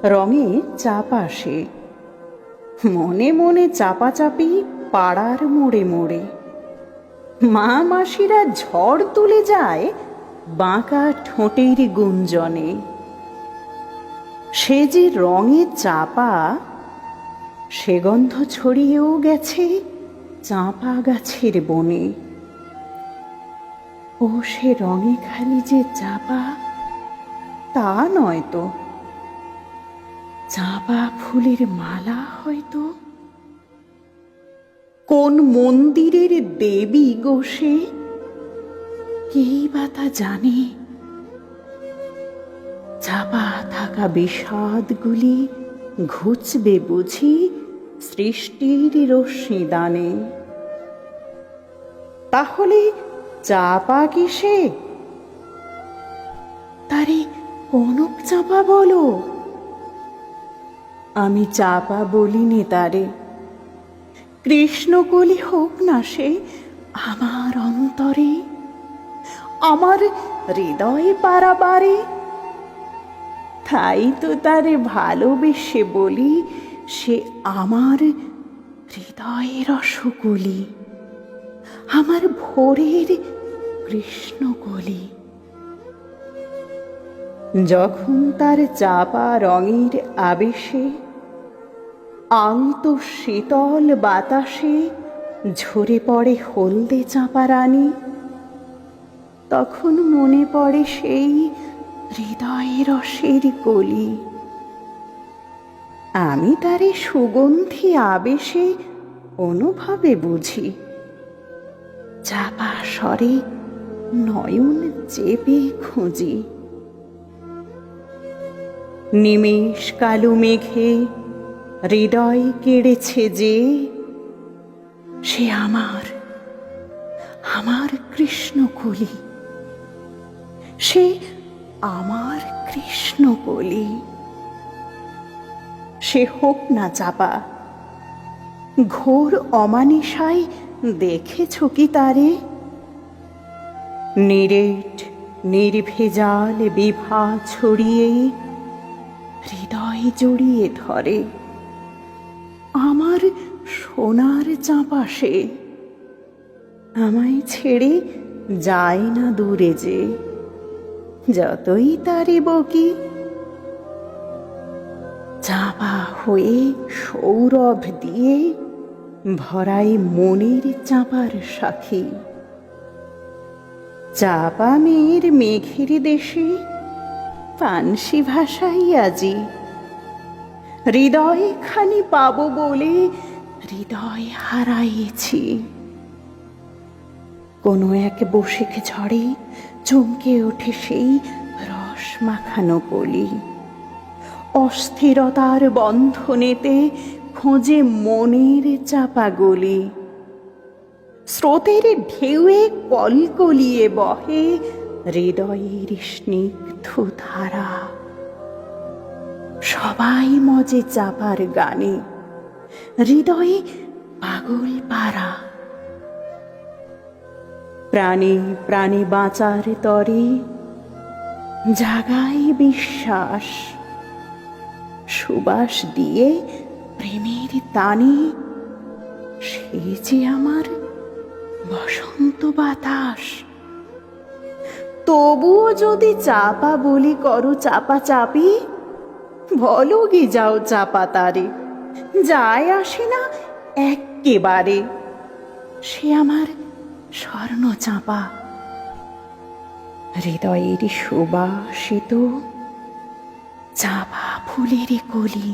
রঙে চাপা সে, মনে মনে চাপাচাপি পাড়ার মোড়ে মোড়ে। মা মাসিরা ঝড় তুলে যায় বাঁকা ঠোঁটের গুঞ্জনে। সে যে রঙে চাপা, সে গন্ধ ছড়িয়েও গেছে চাঁপা গাছের বনে। ও সে রঙে খালি যে চাপা তা নয় তো, চাঁপা ফুলের মালা হয়তো। কোন মন্দিরের দেবী গো সে, কেই বা তা জানে। চাপা থাকা বিষাদগুলি ঘুচবে বুঝি সৃষ্টির রশ্মিদানে। তাহলে চাপা কি সে? তারে কনক চাপা বলো। আমি চাপা বলিনি তারে। কৃষ্ণকলি হোক না সে আমার অন্তরে, আমার হৃদয়ে পারাবারে। তাই তো তারে ভালোবেসে বলি, সে আমার হৃদয়ের রসকলি, আমার ভোরের কৃষ্ণকলি। যখন তার চাপা রঙের আবেশে আলতো শীতল বাতাসে ঝরে পড়ে হলদে চাপা রানী, তখন মনে পড়ে সেই হৃদয়ের রসের কলি। আমি তারে সুগন্ধি আবেশে অনুভবে বুঝি, চাপা স্বরে নয়ন চেপে খুঁজি। নিমেষ কালো মেঘে হৃদয় কেড়েছে যে, সে আমার আমার কৃষ্ণকলি, সে আমার কৃষ্ণকলি। সে হোক না চাপা। ঘোর অমানিসায় দেখেছ কি তারে? নিরেট নির্ভেজাল বিভা ছড়িয়ে হৃদয় জড়িয়ে ধরে। আমার সোনার চাপা সে, আমায় ছেড়ে যায় না দূরে যে, যতই তারে বকি। চাপা হয়ে সৌরভ দিয়ে ভরাই মনের চাপার সাথী। চাপা মেয়ের মেঘের দেশে পানসি ভাষাই আজি। হৃদয় খানি পাবো বলে হৃদয় হারাইছি। কোনো এক বসিক ঝড়ে চমকে ওঠে সেই রস মাখানো কলি। অস্থিরতার বন্ধনেতে খোঁজে মনের চাপা গলি। স্রোতের ঢেউয়ে কলকলিয়ে বহে হৃদয়ের স্নিগ্ধ ধারা। সবাই মজে চাপার গানে, হৃদয়ে পাগল পারা। প্রাণে প্রাণে বাঁচার তরে জাগায় বিশ্বাস। সুবাস দিয়ে প্রেমের টানে সে যে আমার বসন্ত বাতাস। তবুও যদি চাপা বলি করো চাপা চাপি, বলো গে যাও চাপা তারে, যায় আসে না এক্কেবারে। সে আমার স্বর্ণ চাপা, হৃদয়ের সুবাসিত চাপা ফুলের কলি।